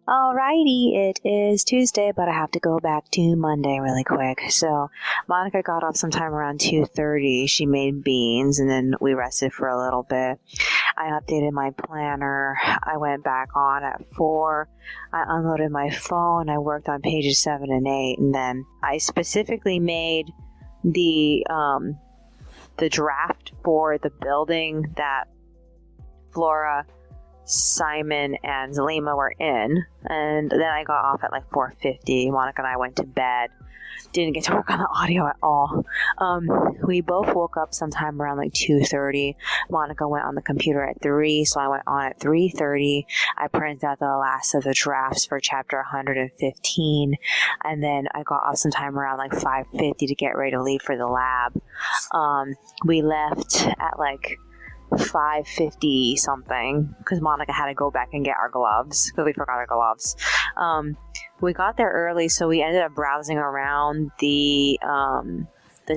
Alrighty, it is Tuesday, but I have to go back to Monday really quick. So, Monica got off sometime around 2:30. She made beans, and then we rested for a little bit. I updated my planner. I went back on at 4. I unloaded my phone. I worked on pages 7 and 8, and then I specifically made the draft for the building that Flora, Simon, and Zelima were in, and then I got off at like 4:50. Monica and I went to bed. Didn't get to work on the audio at all. We both woke up sometime around like 2:30. Monica went on the computer at 3, so I went on at 3:30. I printed out the last of the drafts for chapter 115, and then I got off sometime around like 5:50 to get ready to leave for the lab. We left at like 5:50 something because Monica had to go back and get our gloves because we forgot our gloves. We got there early, so we ended up browsing around the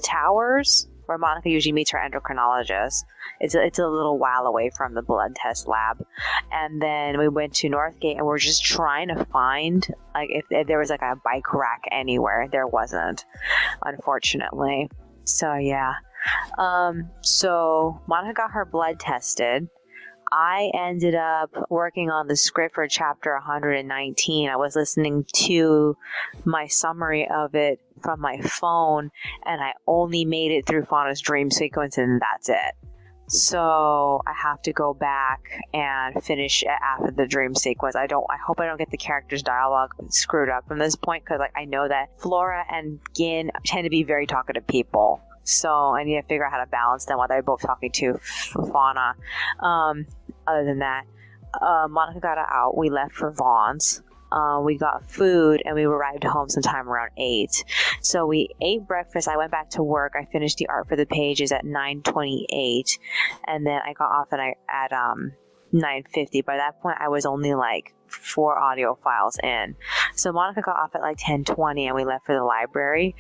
towers where Monica usually meets her endocrinologist. It's a little while away from the blood test lab. And then we went to Northgate, and we're just trying to find like if there was like a bike rack anywhere. There wasn't, unfortunately. So yeah. So Monica got her blood tested. I ended up working on the script for chapter 119. I was listening to my summary of it from my phone, and I only made it through Fauna's dream sequence, and that's it. So I have to go back and finish it after the dream sequence. I hope I don't get the characters' dialogue screwed up from this point, because like I know that Flora and Gin tend to be very talkative people. So I need to figure out how to balance them while they're both talking to Fauna. Other than that, Monica got out. We left for Vaughn's. We got food, and we arrived home sometime around 8. So we ate breakfast. I went back to work. I finished the art for the pages at 9:28, and then I got off at 9:50. By that point, I was only like 4 audio files in. So Monica got off at like 10:20, and we left for the library.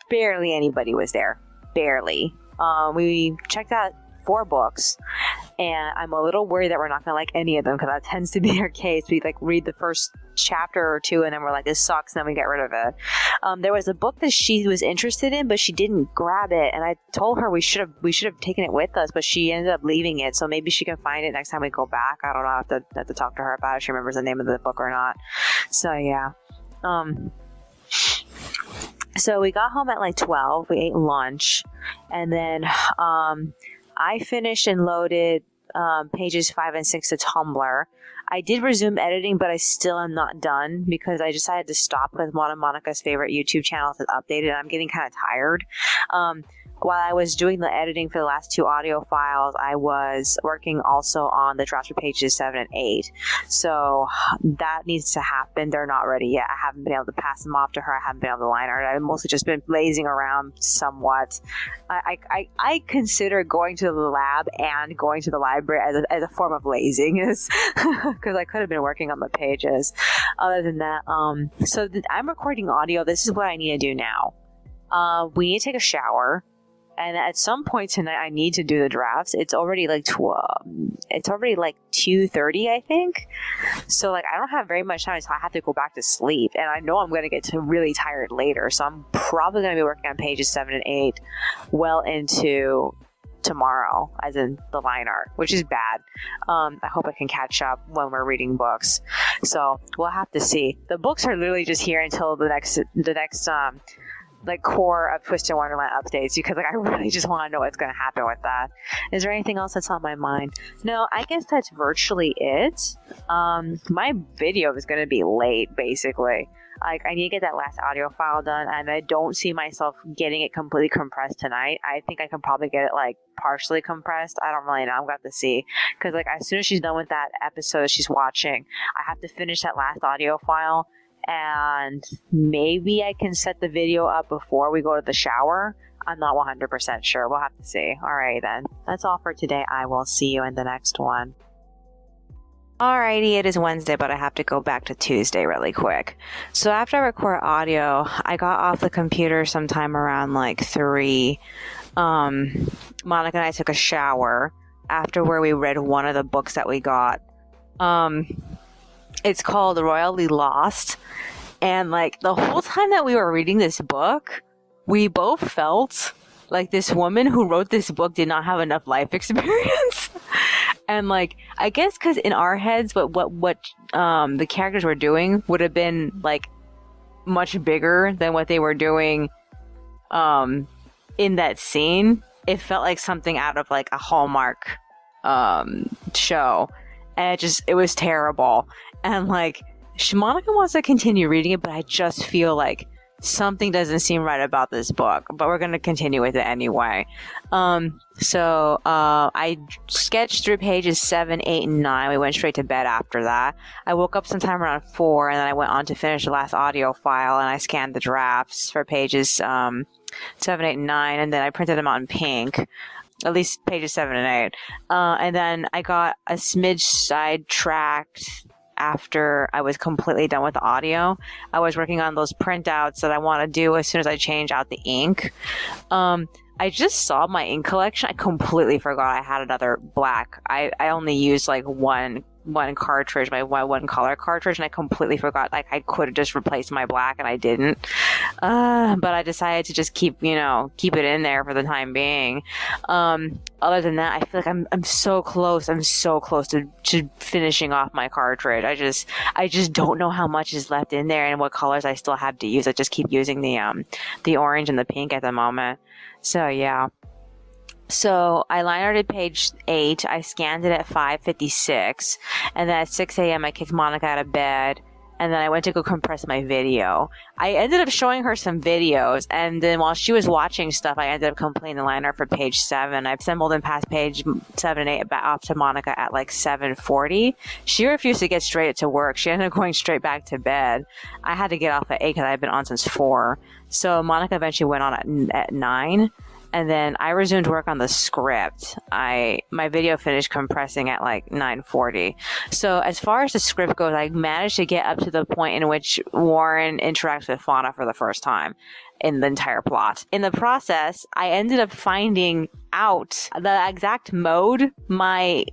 Barely anybody was there. Barely. We checked out 4 books, and I'm a little worried that we're not going to like any of them, because that tends to be our case. We like read the first chapter or 2, and then we're like, this sucks, and then we get rid of it. There was a book that she was interested in, but she didn't grab it, and I told her we should have taken it with us, but she ended up leaving it, so maybe she can find it next time we go back. I don't know. I have to talk to her about it, if she remembers the name of the book or not. So yeah. So we got home at like 12. We ate lunch, and then I finished and loaded pages 5 and 6 to Tumblr. I did resume editing, but I still am not done because I decided to stop because one of Monica's favorite YouTube channels has updated, and I'm getting kind of tired. While I was doing the editing for the last 2 audio files, I was working also on the drafts for pages 7 and 8. So that needs to happen. They're not ready yet. I haven't been able to pass them off to her. I haven't been able to line art. I've mostly just been lazing around somewhat. I consider going to the lab and going to the library as a form of laziness because I could have been working on the pages. Other than that, so I'm recording audio. This is what I need to do now. We need to take a shower. And at some point tonight, I need to do the drafts. It's already like 2:30, I think. So like I don't have very much time, so I have to go back to sleep. And I know I'm going to get really tired later, so I'm probably going to be working on pages 7 and 8 well into tomorrow, as in the line art, which is bad. I hope I can catch up when we're reading books. So we'll have to see. The books are literally just here until the next like core of Twisted Wonderland updates, because like I really just want to know what's going to happen with that. Is there anything else that's on my mind? No, I guess that's virtually it. My video is going to be late, basically. Like I need to get that last audio file done, and I don't see myself getting it completely compressed tonight. I think I can probably get it like partially compressed. I don't really know. I'm going to have to see, because like as soon as she's done with that episode she's watching, I have to finish that last audio file. And maybe I can set the video up before we go to the shower. I'm not 100% sure. We'll have to see. All right, then. That's all for today. I will see you in the next one. Alrighty, it is Wednesday, but I have to go back to Tuesday really quick. So after I record audio, I got off the computer sometime around like 3. Monica and I took a shower after where we read one of the books that we got. It's called Royally Lost. And like the whole time that we were reading this book, we both felt like this woman who wrote this book did not have enough life experience. And like, I guess because in our heads, what the characters were doing would have been like much bigger than what they were doing in that scene. It felt like something out of like a Hallmark show, and it was terrible. And like, Monica wants to continue reading it, but I just feel like something doesn't seem right about this book, but we're going to continue with it anyway. So I sketched through pages 7, 8, and 9. We went straight to bed after that. I woke up sometime around 4, and then I went on to finish the last audio file, and I scanned the drafts for pages 7, 8, and 9, and then I printed them out in pink. At least pages 7 and 8. And then I got a smidge sidetracked after I was completely done with the audio. I was working on those printouts that I want to do as soon as I change out the ink. I just saw my ink collection. I completely forgot I had another black. I only used like one cartridge, my one color cartridge, and I completely forgot. Like, I could have just replaced my black, and I didn't. But I decided to just keep it in there for the time being. Other than that, I feel like I'm so close. I'm so close to finishing off my cartridge. I just don't know how much is left in there and what colors I still have to use. I just keep using the orange and the pink at the moment. So yeah. So I line arted page 8. I scanned it at 5:56, and then at 6 a.m. I kicked Monica out of bed, and then I went to go compress my video. I ended up showing her some videos, and then while she was watching stuff, I ended up completing the line art for page 7. I stumbled and passed page 7 and 8 back off to Monica at like 7:40. She refused to get straight to work. She ended up going straight back to bed. I had to get off at 8 because I had been on since 4. So Monica eventually went on at 9. And then I resumed work on the script. My video finished compressing at like 9:40. So as far as the script goes, I managed to get up to the point in which Warren interacts with Fauna for the first time in the entire plot. In the process, I ended up finding out the exact mode my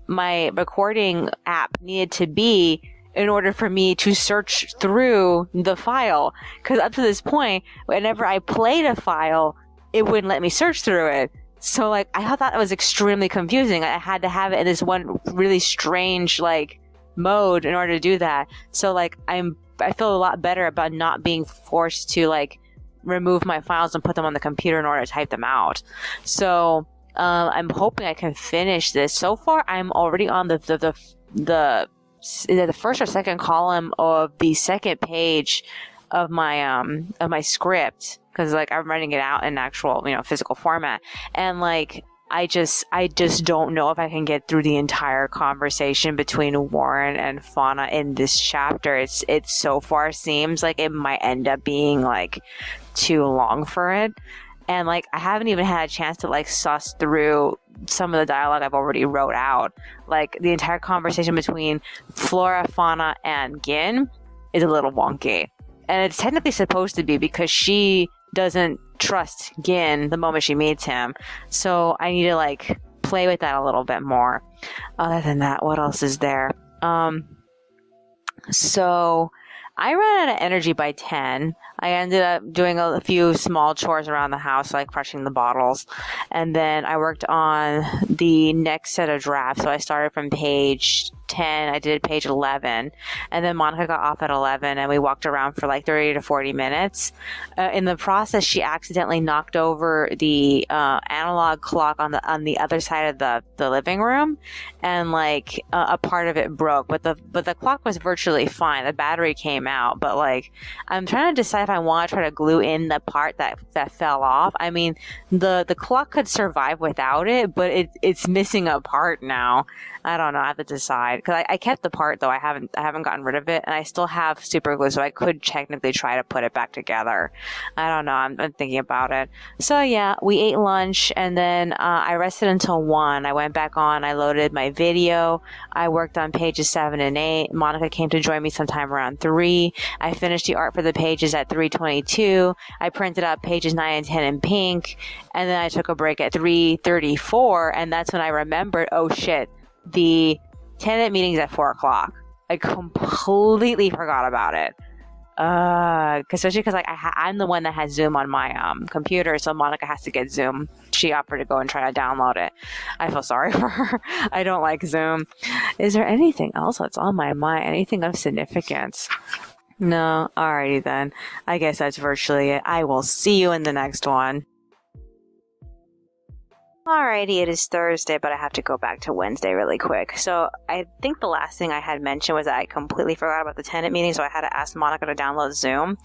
recording app needed to be in order for me to search through the file. Because up to this point, whenever I played a file, it wouldn't let me search through it. So like, I thought that was extremely confusing. I had to have it in this one really strange like mode in order to do that. So like, I feel a lot better about not being forced to like remove my files and put them on the computer in order to type them out. So I'm hoping I can finish this. So far, I'm already on the first or second column of the second page of my script, because like I'm writing it out in actual physical format, and like I just don't know if I can get through the entire conversation between Warren and Fauna in this chapter. It so far seems like it might end up being like too long for it, and like I haven't even had a chance to like suss through some of the dialogue I've already wrote out. Like the entire conversation between Flora, Fauna, and Gin is a little wonky. And it's technically supposed to be because she doesn't trust Gin the moment she meets him. So I need to like play with that a little bit more. Other than that, what else is there? So I ran out of energy by 10. I ended up doing a few small chores around the house, like crushing the bottles. And then I worked on the next set of drafts. So I started from page 10. I did page 11. And then Monica got off at 11, and we walked around for like 30 to 40 minutes. In the process, she accidentally knocked over the analog clock on the other side of the living room, and like a part of it broke. But the clock was virtually fine. The battery came out. But like, I'm trying to decide if I want to try to glue in the part that fell off. I mean, the clock could survive without it, but it's missing a part now. I don't know. I have to decide, because I kept the part though. I haven't gotten rid of it, and I still have super glue, so I could technically try to put it back together. I don't know. I'm thinking about it. So yeah, we ate lunch, and then I rested until 1. I went back on. I loaded my video. I worked on pages 7 and 8. Monica came to join me sometime around 3. I finished the art for the pages at 3:22. I printed out pages 9 and 10 in pink, and then I took a break at 3:34, and that's when I remembered, oh shit, the tenant meeting's at 4 o'clock. I completely forgot about it. Especially because like I'm the one that has Zoom on my computer, so Monica has to get Zoom. She offered to go and try to download it. I feel sorry for her. I don't like Zoom. Is there anything else that's on my mind? Anything of significance? No. Alrighty then. I guess that's virtually it. I will see you in the next one. Alrighty, it is Thursday, but I have to go back to Wednesday really quick. So I think the last thing I had mentioned was that I completely forgot about the tenant meeting, so I had to ask Monica to download Zoom.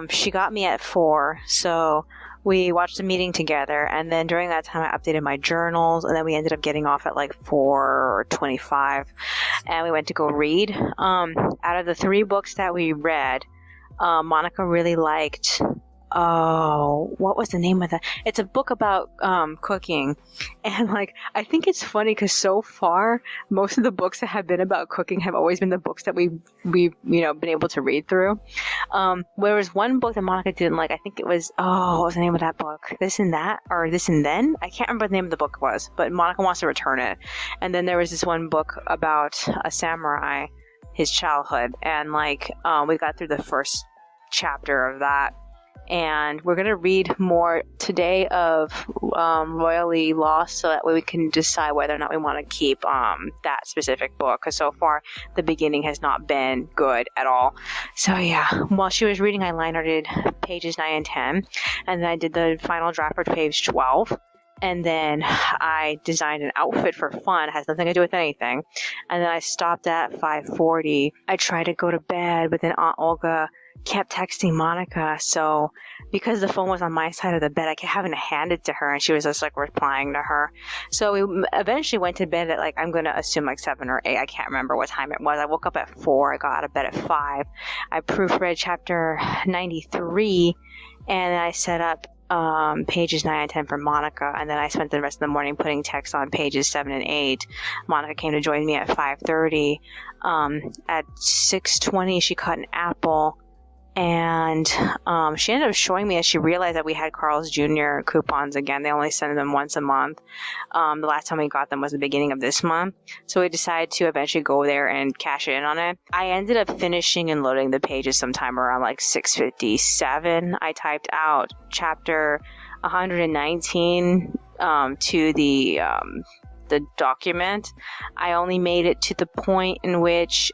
She got me at 4, so we watched the meeting together, and then during that time I updated my journals, and then we ended up getting off at like 4:25, and we went to go read. Out of the 3 books that we read, Monica really liked... Oh, what was the name of that? It's a book about cooking, and like I think it's funny because so far most of the books that have been about cooking have always been the books that we've been able to read through. There was one book that Monica didn't like. I think it was what was the name of that book? This and That or This and Then? I can't remember what the name of the book was, but Monica wants to return it. And then there was this one book about a samurai, his childhood, and like we got through the first chapter of that. And we're going to read more today of Royally Lost, so that way we can decide whether or not we want to keep that specific book, because so far the beginning has not been good at all. So yeah, while she was reading, I line arted pages 9 and 10, and then I did the final draft for page 12. And then I designed an outfit for fun. It has nothing to do with anything. And then I stopped at 5:40. I tried to go to bed, but then Aunt Olga kept texting Monica. So because the phone was on my side of the bed, I kept having to hand it to her, and she was just like replying to her. So we eventually went to bed at like, I'm going to assume like 7 or 8. I can't remember what time it was. I woke up at 4. I got out of bed at 5. I proofread chapter 93, and then I set up pages 9 and 10 for Monica, and then I spent the rest of the morning putting text on pages 7 and 8. Monica came to join me at 5:30. At 6:20 she cut an apple, and she ended up showing me as she realized that we had Carl's Jr. coupons again. They only send them once a month. The last time we got them was the beginning of this month, so we decided to eventually go there and cash in on it. I ended up finishing and loading the pages sometime around like 6:57. I typed out chapter 119 to the document. I only made it to the point in which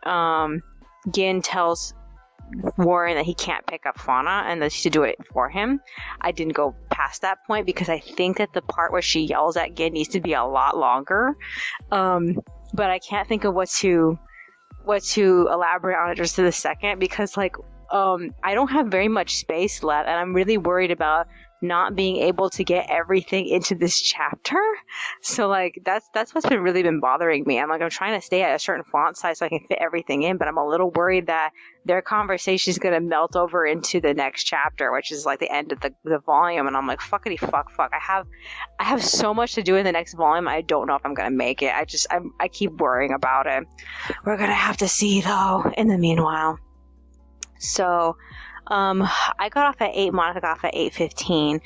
Gin tells Warren that he can't pick up Fauna and that she should do it for him. I didn't go past that point because I think that the part where she yells at Gin needs to be a lot longer. But I can't think of what to elaborate on it just to the second, because like I don't have very much space left, and I'm really worried about not being able to get everything into this chapter. So like that's what's really been bothering me. I'm trying to stay at a certain font size so I can fit everything in, but I'm a little worried that their conversation is going to melt over into the next chapter, which is like the end of the volume, and I'm like, fuckity fuck. I have so much to do in the next volume. I don't know if I'm going to make it. I keep worrying about it. We're going to have to see though in the meanwhile. So I got off at 8, Monica got off at 8:15.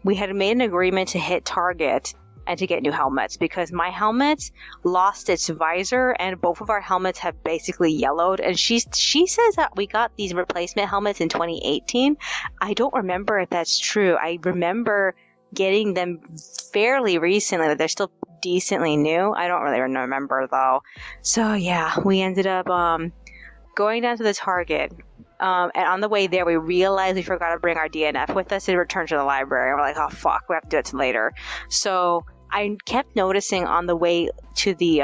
We had made an agreement to hit Target and to get new helmets, because my helmet lost its visor and both of our helmets have basically yellowed. And she says that we got these replacement helmets in 2018. I don't remember if that's true. I remember getting them fairly recently, that they're still decently new. I don't really remember though. So yeah, we ended up going down to the Target. And on the way there, we realized we forgot to bring our DNF with us to return to the library. And we're like, oh fuck, we have to do it later. So I kept noticing on the way to the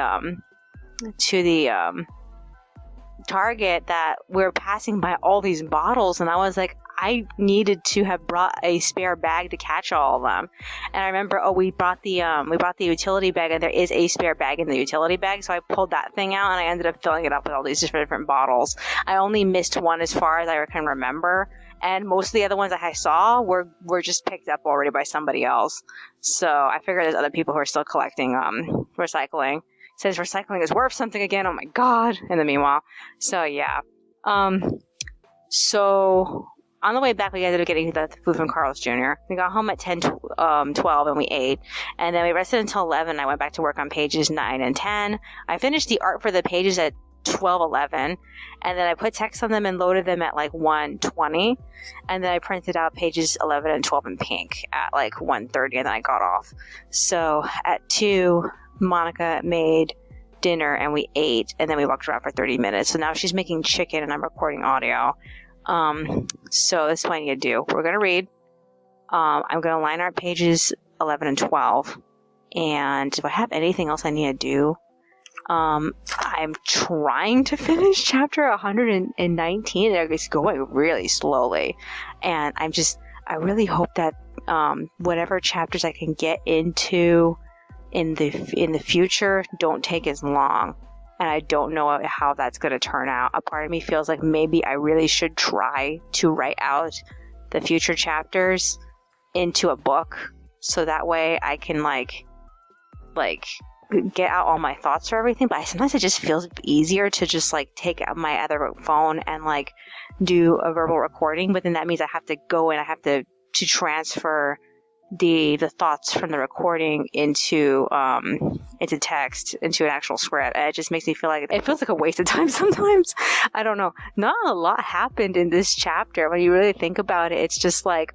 Target that we're passing by all these bottles, and I was like, I needed to have brought a spare bag to catch all of them. And I remember, we brought the utility bag, and there is a spare bag in the utility bag, so I pulled that thing out and I ended up filling it up with all these different bottles. I only missed one as far as I can remember, and most of the other ones that I saw were just picked up already by somebody else. So I figured there's other people who are still collecting recycling. It says recycling is worth something again. Oh my god. In the meanwhile. So yeah. So on the way back, we ended up getting the food from Carl's Jr. We got home at 12 and we ate. And then we rested until 11. I went back to work on pages 9 and 10. I finished the art for the pages at 12:11, and then I put text on them and loaded them at like 1:20, and then I printed out pages 11 and 12 in pink at like 1:30, and then I got off. So at 2, Monica made dinner and we ate, and then we walked around for 30 minutes. So now she's making chicken and I'm recording audio. So this is what I need to do. We're going to read. I'm going to line our pages 11 and 12. And if I have anything else I need to do, I'm trying to finish chapter 119. It's going really slowly. And I really hope that, whatever chapters I can get into in the future don't take as long. And I don't know how that's going to turn out. A part of me feels like maybe I really should try to write out the future chapters into a book, so that way I can like get out all my thoughts for everything. But sometimes it just feels easier to just like take out my other phone and like do a verbal recording. But then that means I have to go and I have to transfer the thoughts from the recording into text, into an actual script. And it just makes me feel like it feels like a waste of time sometimes. I don't know. Not a lot happened in this chapter. When you really think about it, it's just like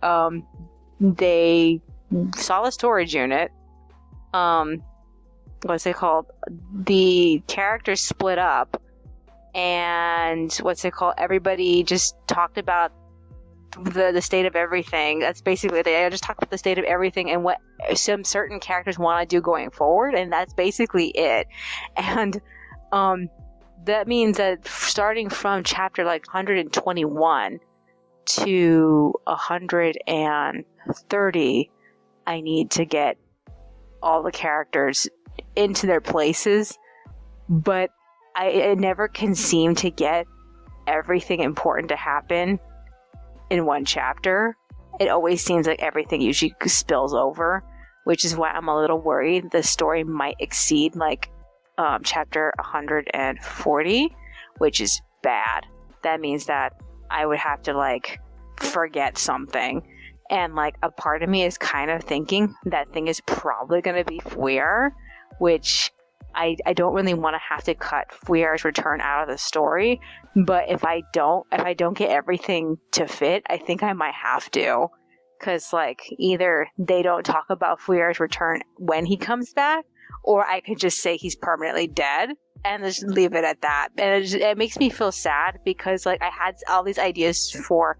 they saw the storage unit. What's it called? The characters split up, and everybody just talked about the state of everything. That's basically, they just talk about the state of everything and what some certain characters want to do going forward, and that's basically it. And that means that starting from chapter like 121 to 130, I need to get all the characters into their places, but I never can seem to get everything important to happen in one chapter. It always seems like everything usually spills over, which is why I'm a little worried the story might exceed like chapter 140, which is bad. That means that I would have to like forget something, and like a part of me is kind of thinking that thing is probably going to be Fouillard, which I don't really want to have to cut Fouillard's return out of the story. But if I don't get everything to fit, I think I might have to, because like either they don't talk about Fouillard's return when he comes back, or I could just say he's permanently dead and just leave it at that. And it makes me feel sad, because like I had all these ideas for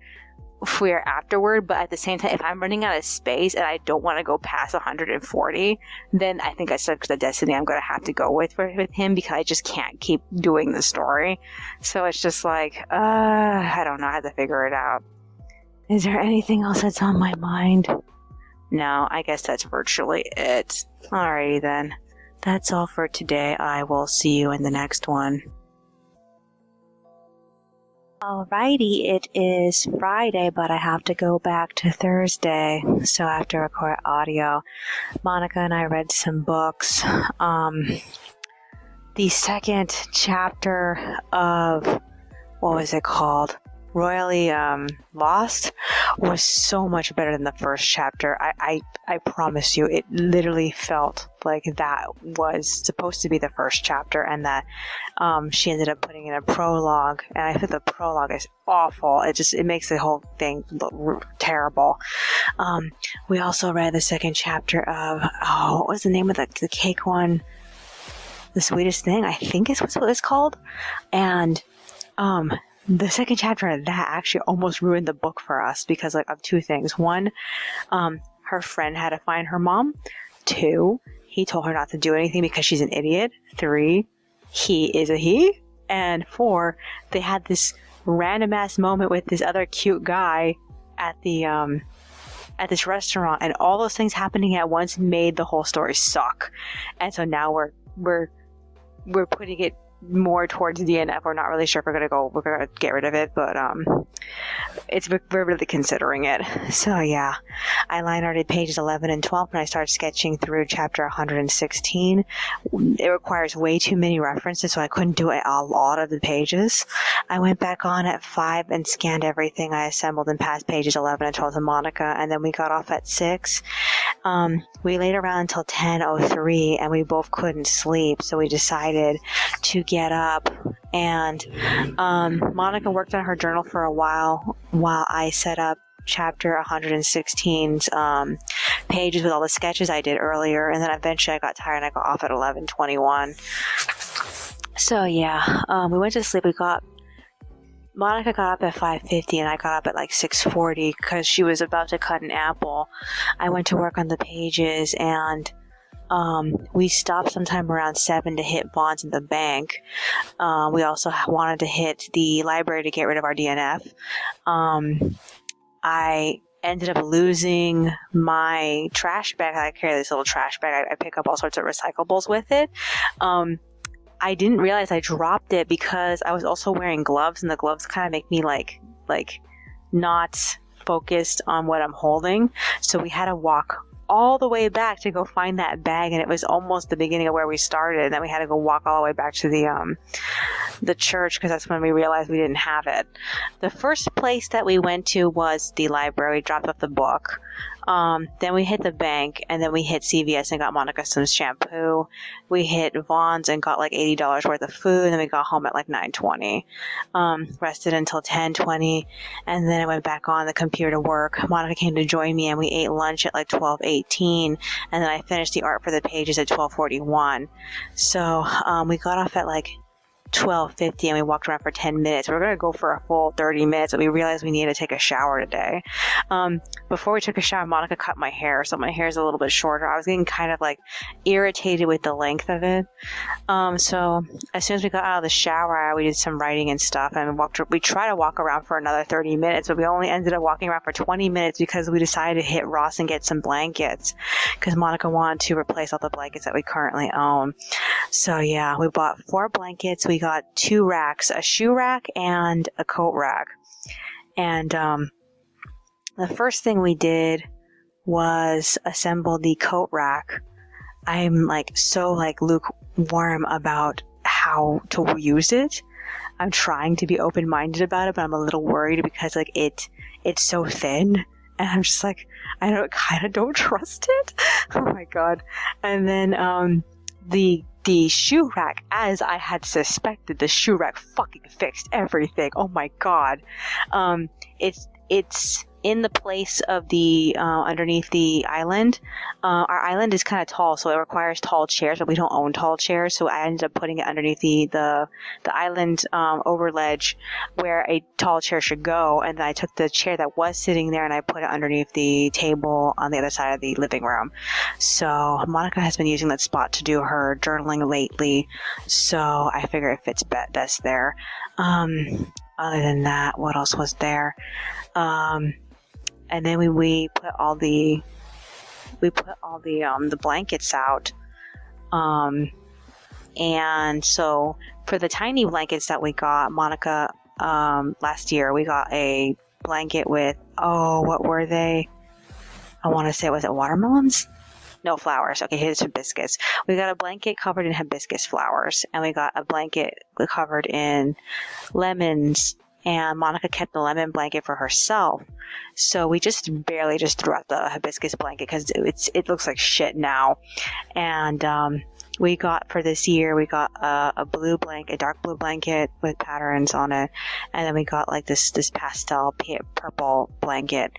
Fouillard afterward, but at the same time, if I'm running out of space and I don't want to go past 140, then I think I stuck to the destiny I'm going to have to go with him, because I just can't keep doing the story. So it's just like, I don't know, I have to figure it out. Is there anything else that's on my mind? No, I guess that's virtually it. Alrighty then. That's all for today. I will see you in the next one. Alrighty, it is Friday, but I have to go back to Thursday, so I have to record audio. Monica and I read some books. The second chapter of, what was it called? Royally Lost was so much better than the first chapter. I promise you, it literally felt like that was supposed to be the first chapter, and that she ended up putting in a prologue, and I think the prologue is awful. It makes the whole thing look terrible. We also read the second chapter of, what was the name of the cake one? The Sweetest Thing, I think is what it's called. And the second chapter of that actually almost ruined the book for us, because like of two things. One, her friend had to find her mom. 2, he told her not to do anything because she's an idiot. 3, he is a he. And 4, they had this random ass moment with this other cute guy at the at this restaurant, and all those things happening at once made the whole story suck. And so now we're putting it more towards DNF. We're not really sure if we're gonna get rid of it, but we're really considering it. So yeah, I line arted pages 11 and 12 and I started sketching through chapter 116. It requires way too many references, so I couldn't do it a lot of the pages. I went back on at 5 and scanned everything I assembled and passed pages 11 and 12 to Monica, and then we got off at 6, We laid around until 10:03 and we both couldn't sleep, so we decided to get up. And Monica worked on her journal for a while I set up chapter 116's pages with all the sketches I did earlier, and then eventually I got tired and I got off at 11:21. So yeah, we went to sleep. Monica got up at 5:50 and I got up at like 6:40 because she was about to cut an apple. I went to work on the pages, and we stopped sometime around 7 to hit bonds in the bank. We also wanted to hit the library to get rid of our DNF. I ended up losing my trash bag. I carry this little trash bag. I pick up all sorts of recyclables with it. I didn't realize I dropped it because I was also wearing gloves, and the gloves kind of make me like not focused on what I'm holding. So we had to walk all the way back to go find that bag, and it was almost the beginning of where we started. And then we had to go walk all the way back to the church because that's when we realized we didn't have it. The first place that we went to was the library. We dropped off the book. Then we hit the bank, and then we hit CVS and got Monica some shampoo. We hit Vaughn's and got like $80 worth of food, and then we got home at like 9:20. Rested until 10:20, and then I went back on the computer to work. Monica came to join me, and we ate lunch at like 12:18, and then I finished the art for the pages at 12:41. So we got off at like 12:50 and we walked around for 10 minutes. We were going to go for a full 30 minutes, but we realized we needed to take a shower today. Before we took a shower, Monica cut my hair, so my hair is a little bit shorter. I was getting kind of like irritated with the length of it. So as soon as we got out of the shower, we did some writing and stuff, and we tried to walk around for another 30 minutes, but we only ended up walking around for 20 minutes because we decided to hit Ross and get some blankets because Monica wanted to replace all the blankets that we currently own. So yeah, we bought 4 blankets. We got 2 racks, a shoe rack and a coat rack. And the first thing we did was assemble the coat rack. I'm so lukewarm about how to use it. I'm trying to be open-minded about it, but I'm a little worried because it's so thin, and I'm just like, I kind of don't trust it. Oh my god. And then the shoe rack, as I had suspected, the shoe rack fucking fixed everything. Oh my god. It's in the place of the underneath the island. Our island is kind of tall, so it requires tall chairs, but we don't own tall chairs, so I ended up putting it underneath the island over ledge where a tall chair should go, and then I took the chair that was sitting there and I put it underneath the table on the other side of the living room. So Monica has been using that spot to do her journaling lately, so I figure it fits best there. Other than that, what else was there? And then we put all the blankets out. And so for the tiny blankets that we got, Monica, last year, we got a blanket with, what were they? I want to say, was it watermelons? No, flowers. Okay, here's hibiscus. We got a blanket covered in hibiscus flowers, and we got a blanket covered in lemons, and Monica kept the lemon blanket for herself. So we just barely threw out the hibiscus blanket because it looks like shit now. And we got, for this year, we got a blue blanket, a dark blue blanket with patterns on it, and then we got this pastel purple blanket,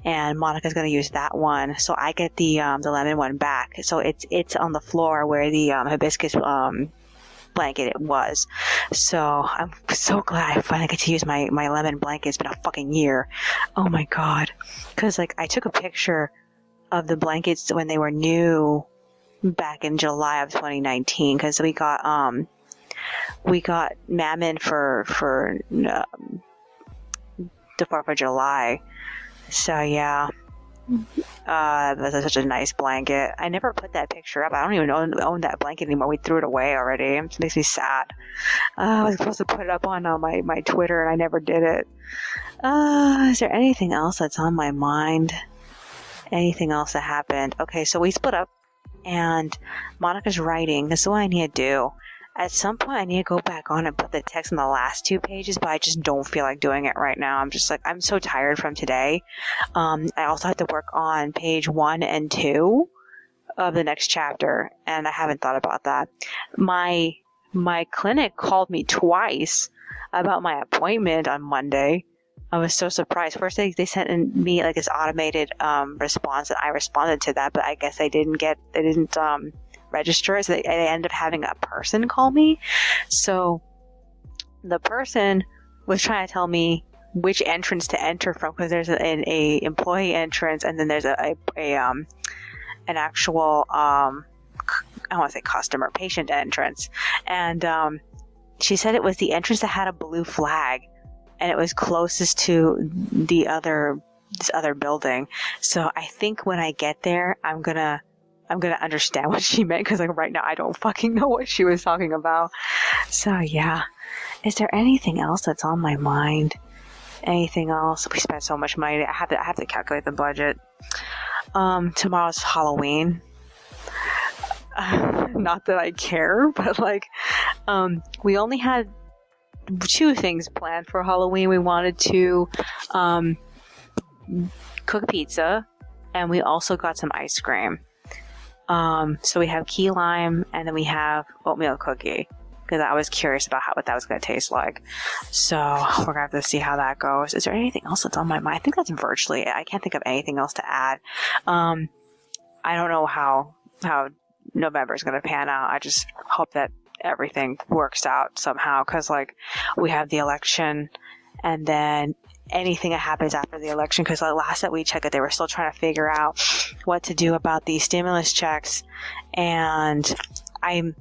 and Monica's going to use that one, so I get the lemon one back. So it's on the floor where the hibiscus blanket it was. So I'm so glad I finally get to use my lemon blanket. It's been a fucking year. Oh my god. Because I took a picture of the blankets when they were new back in July of 2019, because we got Mammon for the 4th of July. So yeah, that's such a nice blanket. I never put that picture up. I don't even own that blanket anymore. We threw it away already. It makes me sad. I was supposed to put it up on my Twitter, and I never did it. Is there anything else that's on my mind? Anything else that happened? Okay, so we split up, and Monica's writing. This is what I need to do. At some point, I need to go back on and put the text on the last 2 pages, but I just don't feel like doing it right now. I'm just like, I'm so tired from today. I also have to work on page 1 and 2 of the next chapter, and I haven't thought about that. My clinic called me twice about my appointment on Monday. I was so surprised. First, they sent me like this automated response, and I responded to that, but I guess they didn't register, so they ended up having a person call me. So the person was trying to tell me which entrance to enter from, because there's an employee entrance, and then there's an actual I want to say customer patient entrance, and she said it was the entrance that had a blue flag, and it was closest to this other building. So I think when I get there, I'm gonna understand what she meant, because like right now I don't fucking know what she was talking about. So yeah, is there anything else that's on my mind? Anything else? We spent so much money. I have to calculate the budget. Tomorrow's Halloween. Not that I care, but like, we only had 2 things planned for Halloween. We wanted to cook pizza, and we also got some ice cream. So we have key lime, and then we have oatmeal cookie, because I was curious about what that was going to taste like. So we're going to have to see how that goes. Is there anything else that's on my mind? I think that's virtually it. I can't think of anything else to add. I don't know how November is going to pan out. I just hope that everything works out somehow, because like we have the election, and then anything that happens after the election, because like last that we checked, they were still trying to figure out what to do about these stimulus checks, and I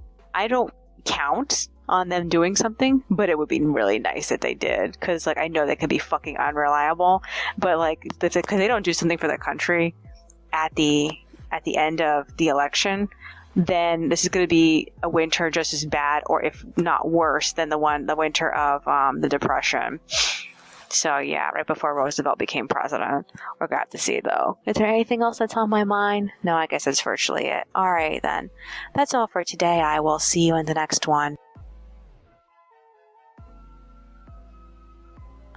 don't count on them doing something, but it would be really nice if they did, because like I know they can be fucking unreliable, but like because they don't do something for the country at the end of the election, then this is going to be a winter just as bad, or if not worse than the winter of the Depression. So yeah, right before Roosevelt became president. We're going to have to see, though. Is there anything else that's on my mind? No, I guess that's virtually it. All right, then. That's all for today. I will see you in the next one.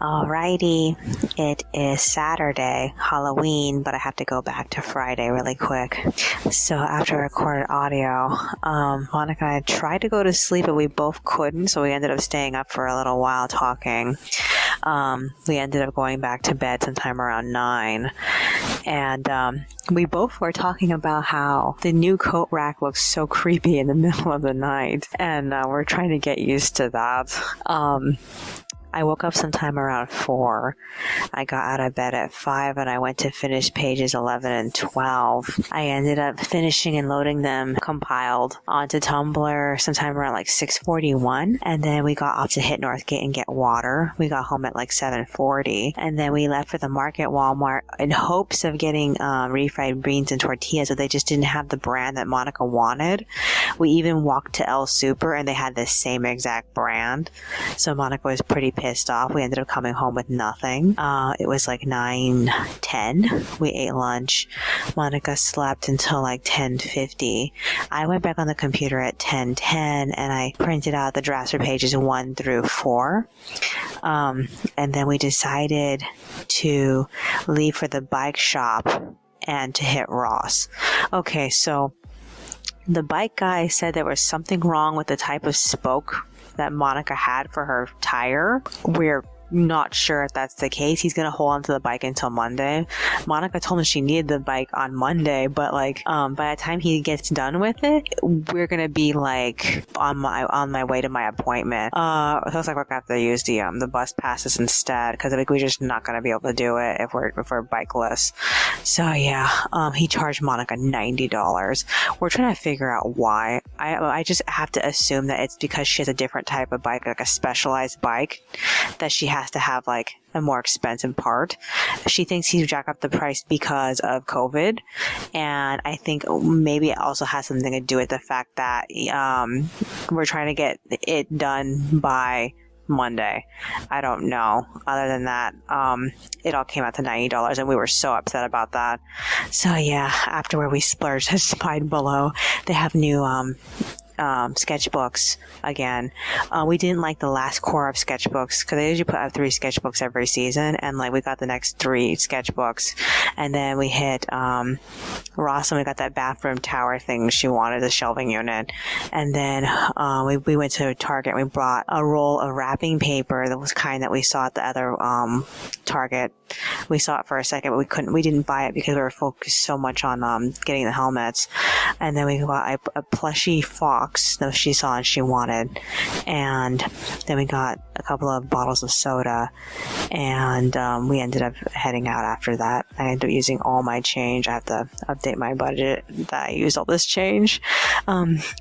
Alrighty, it is Saturday, Halloween, but I have to go back to Friday really quick. So after I recorded audio, Monica and I tried to go to sleep, but we both couldn't, so we ended up staying up for a little while talking. We ended up going back to bed sometime around 9, and we both were talking about how the new coat rack looks so creepy in the middle of the night, and we're trying to get used to that. I woke up sometime around 4. I got out of bed at 5, and I went to finish pages 11 and 12. I ended up finishing and loading them compiled onto Tumblr sometime around like 6:41, and then we got off to hit Northgate and get water. We got home at like 7:40, and then we left for the market Walmart in hopes of getting refried beans and tortillas, but they just didn't have the brand that Monica wanted. We even walked to El Super, and they had the same exact brand, so Monica was pretty pissed off. We ended up coming home with nothing. It was like 9:10. We ate lunch. Monica slept until like 10:50. I went back on the computer at 10:10, and I printed out the drafts for pages 1 through 4. And then we decided to leave for the bike shop and to hit Ross. Okay, so the bike guy said there was something wrong with the type of spoke that Monica had for her tire. We're not sure if that's the case. He's gonna hold on to the bike until Monday. Monica told him she needed the bike on Monday, but like by the time he gets done with it, we're gonna be like on my way to my appointment. So it's like we're gonna have to use the bus passes instead, because like we're just not gonna be able to do it if we're bikeless. So yeah, he charged Monica $90. We're trying to figure out why. I just have to assume that it's because she has a different type of bike, like a specialized bike, that she has to have like a more expensive part. She thinks he's jacked up the price because of COVID, and I think maybe it also has something to do with the fact that we're trying to get it done by Monday. I don't know. Other than that, it all came out to $90, and we were so upset about that. So yeah, after where we splurged at Spine Below, they have new sketchbooks again. We didn't like the last core of sketchbooks because they usually put out 3 sketchbooks every season, and like we got the next 3 sketchbooks, and then we hit Ross and we got that bathroom tower thing she wanted, the shelving unit, and then we went to Target and we brought a roll of wrapping paper that was kind that we saw at the other Target. We saw it for a second, but we didn't buy it because we were focused so much on getting the helmets. And then we got a plushy fox that she saw and she wanted, and then we got a couple of bottles of soda, and we ended up heading out after that. I ended up using all my change. I have to update my budget that I used all this change.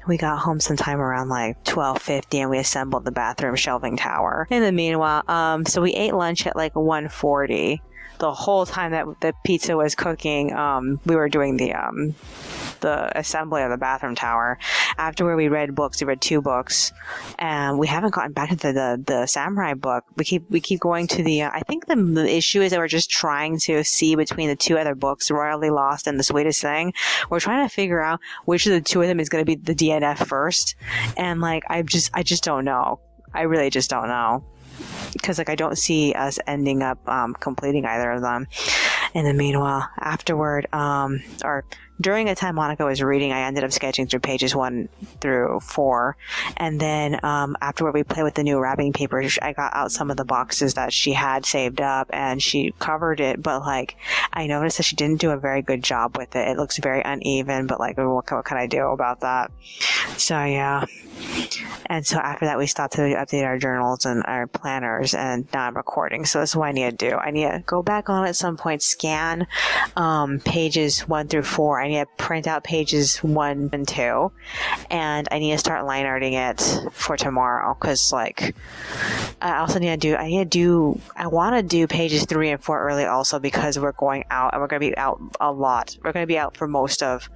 We got home sometime around like 12:50, and we assembled the bathroom shelving tower. In the meanwhile, so we ate lunch at like 1:40. The whole time that the pizza was cooking, we were doing the assembly of the bathroom tower. Afterward, we read books. We read 2 books, and we haven't gotten back into the samurai book. We keep going to the. I think the issue is that we're just trying to see between the 2 other books, Royally Lost and The Sweetest Thing. We're trying to figure out which of the 2 of them is going to be the DNF first, and like I just don't know. I really just don't know. Because like I don't see us ending up completing either of them. In the meanwhile, afterward, or during a time Monica was reading, I ended up sketching through pages 1 through 4, and then afterward we played with the new wrapping paper. I got out some of the boxes that she had saved up, and she covered it, but like I noticed that she didn't do a very good job with it. It looks very uneven, but like what can I do about that? So yeah. And so after that, we stopped to update our journals and our planners, and now I'm recording. So that's what I need to do. I need to go back on at some point, scan pages 1 through 4. I need to print out pages 1 and 2, and I need to start line arting it for tomorrow. Because like, I also need to I want to do pages 3 and 4 early also, because we're going out and we're going to be out a lot. We're going to be out for most of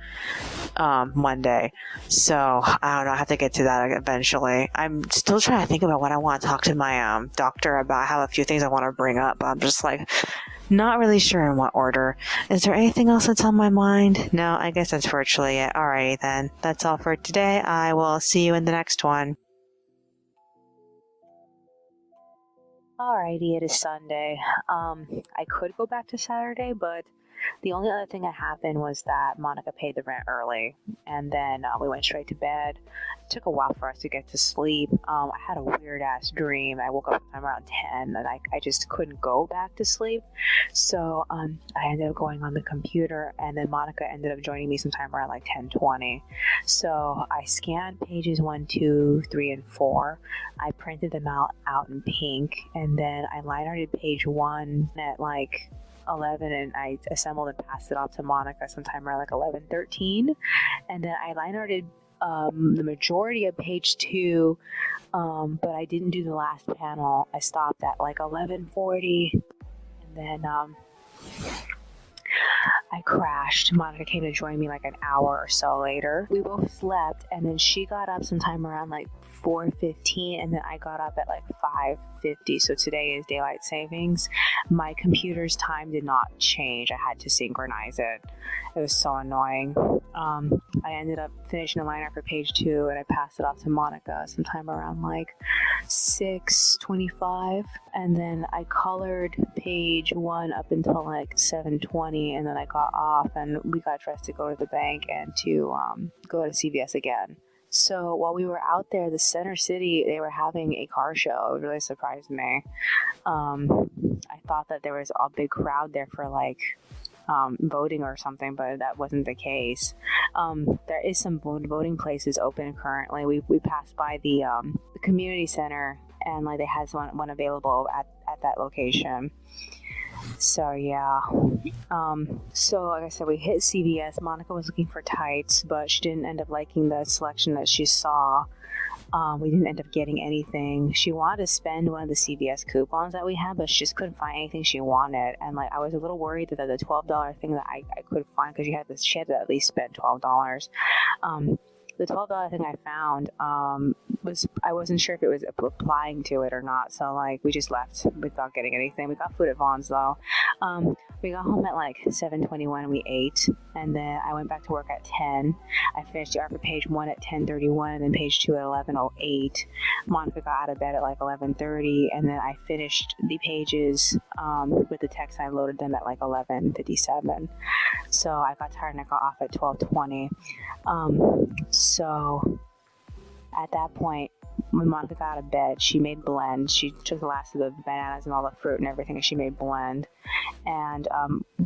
Monday. So I don't know. I have to get to that eventually. I'm still trying to think about what I want to talk to my doctor about. I have a few things I want to bring up, but I'm just like not really sure in what order. Is there anything else that's on my mind? No, I guess that's virtually it. Alrighty then. That's all for today. I will see you in the next one. Alrighty, it is Sunday. I could go back to Saturday, but the only other thing that happened was that Monica paid the rent early, and then we went straight to bed. It took a while for us to get to sleep. I had a weird-ass dream. I woke up sometime around 10, and I just couldn't go back to sleep. So I ended up going on the computer, and then Monica ended up joining me sometime around like 10:20. So I scanned pages 1, 2, 3, and 4. I printed them out in pink, and then I line arted page 1 at like 11, and I assembled and passed it off to Monica sometime around like 11:13, and then I line arted the majority of page 2, but I didn't do the last panel. I stopped at like 11:40, and then I crashed. Monica came to join me like an hour or so later. We both slept, and then she got up sometime around like 4:15, and then I got up at like 5:50. So today is daylight savings. My computer's time did not change. I had to synchronize it. It was so annoying. I ended up finishing the line art for page 2, and I passed it off to Monica sometime around like 6:25, and then I colored page 1 up until like 7:20, and then I got off and we got dressed to go to the bank and to go to CVS again. So while we were out there, the Center City, they were having a car show. It really surprised me. I thought that there was a big crowd there for like voting or something, but that wasn't the case. There is some voting places open currently. We passed by the community center, and like they had one available at that location. So yeah. So like I said, we hit CVS. Monica was looking for tights, but she didn't end up liking the selection that she saw. We didn't end up getting anything. She wanted to spend one of the CVS coupons that we had, but she just couldn't find anything she wanted. And like I was a little worried that the $12 thing that I could find, because she had to at least spend $12. The $12 thing I found, I wasn't sure if it was applying to it or not. So like we just left without getting anything. We got food at Vaughn's though. We got home at like 7:21 and we ate, and then I went back to work at 10. I finished the art for page 1 at 10:31, and then page 2 at 11:08. Monica got out of bed at like 11:30, and then I finished the pages with the text. I loaded them at like 11:57. So I got tired and I got off at 12:20. So at that point, when Monica got out of bed, she made blend. She took the last of the bananas and all the fruit and everything, and she made blend. And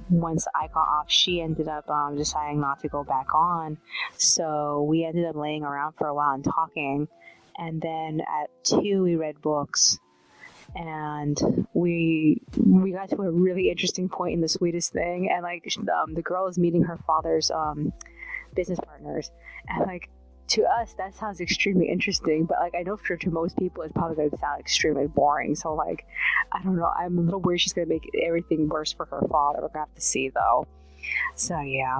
once I got off, she ended up deciding not to go back on. So we ended up laying around for a while and talking. And then at 2, we read books. And we got to a really interesting point in the sweetest thing. And like the girl is meeting her father's business partners, and like, to us that sounds extremely interesting, but like I know for to most people it's probably going to sound extremely boring. So like, I don't know, I'm a little worried she's going to make everything worse for her father. We're going to have to see though. So yeah,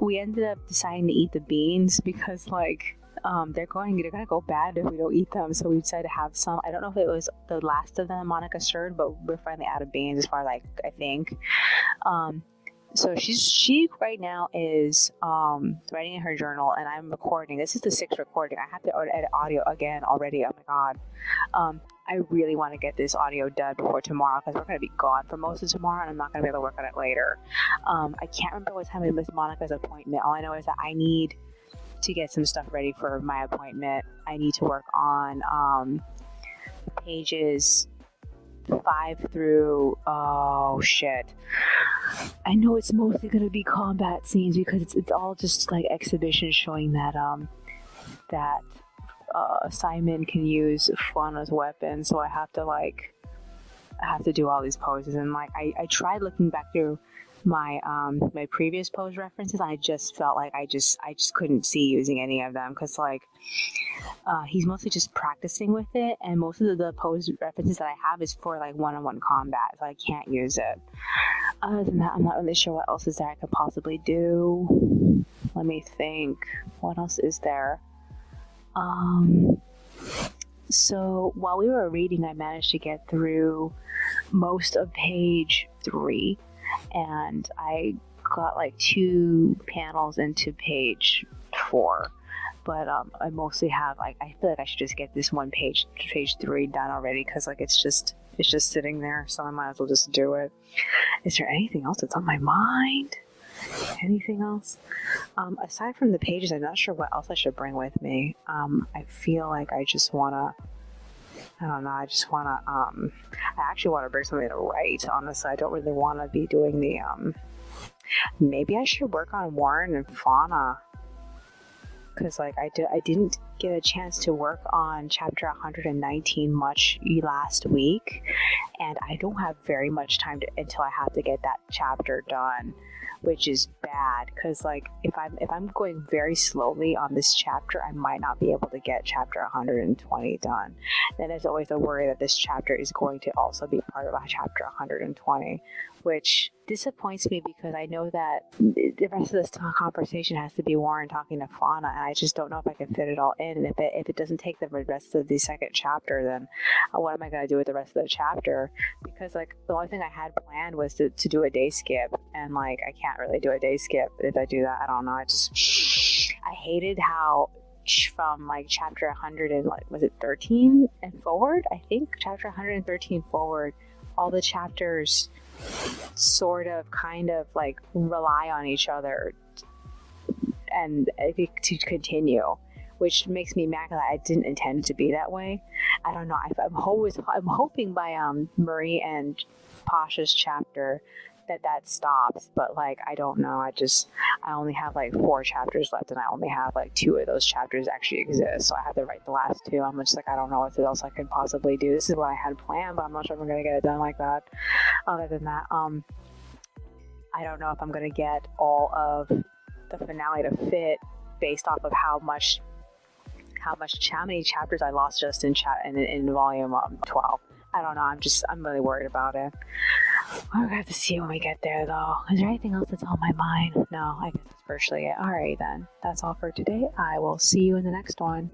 we ended up deciding to eat the beans because like they're going to go bad if we don't eat them. So we decided to have some. I don't know if it was the last of them Monica stirred, but we're finally out of beans as far as like I think. So she right now is writing in her journal, and I'm recording. This is the 6th recording. I have to edit audio again already. Oh my god. I really want to get this audio done before tomorrow because we're going to be gone for most of tomorrow, and I'm not going to be able to work on it later. I can't remember what time it was Monica's appointment. All I know is that I need to get some stuff ready for my appointment. I need to work on pages 5 through, oh shit, I know it's mostly going to be combat scenes because it's all just like exhibitions showing that Simon can use Fauna's weapon. So I have to do all these poses, and like I tried looking back through my my previous pose references. I just felt like I just couldn't see using any of them because like he's mostly just practicing with it, and most of the pose references that I have is for like one-on-one combat, so I can't use it. Other than that, I'm not really sure what else is there I could possibly do. Let me think, what else is there? So while we were reading, I managed to get through most of page 3, and I got like 2 panels into page 4. But I mostly have like, I feel like I should just get this one page 3 done already because like it's just sitting there, so I might as well just do it. Is there anything else that's on my mind? Anything else? Aside from the pages, I'm not sure what else I should bring with me. I feel like I just wanna, I don't know, I actually want to bring something to write. Honestly, I don't really want to be doing the, maybe I should work on Warren and Fauna. Because like I didn't get a chance to work on chapter 119 much last week, and I don't have very much time until I have to get that chapter done, which is bad because like if I'm going very slowly on this chapter, I might not be able to get chapter 120 done. Then there's always a worry that this chapter is going to also be part of chapter 120, which disappoints me because I know that the rest of this conversation has to be Warren talking to Fauna, and I just don't know if I can fit it all in. And if it doesn't take the rest of the second chapter, then what am I going to do with the rest of the chapter? Because like the only thing I had planned was to do a day skip, and like I can't really do a day skip if I do that. I don't know. I hated how from like chapter 100 and like was it 13 and forward? I think chapter 113 forward, all the chapters sort of kind of like rely on each other and to continue, which makes me mad that I didn't intend it to be that way. I don't know. I'm hoping by Marie and Pasha's chapter that stops, but like I don't know. I only have like 4 chapters left, and I only have like 2 of those chapters actually exist, so I have to write the last 2. I'm just like, I don't know what else I could possibly do. This is what I had planned, but I'm not sure if I'm gonna get it done like that. Other than that, I don't know if I'm gonna get all of the finale to fit based off of how many chapters I lost just in volume 12. I don't know. I'm really worried about it. We're gonna have to see when we get there, though. Is there anything else that's on my mind? No, I guess that's virtually it. Alright, then. That's all for today. I will see you in the next one.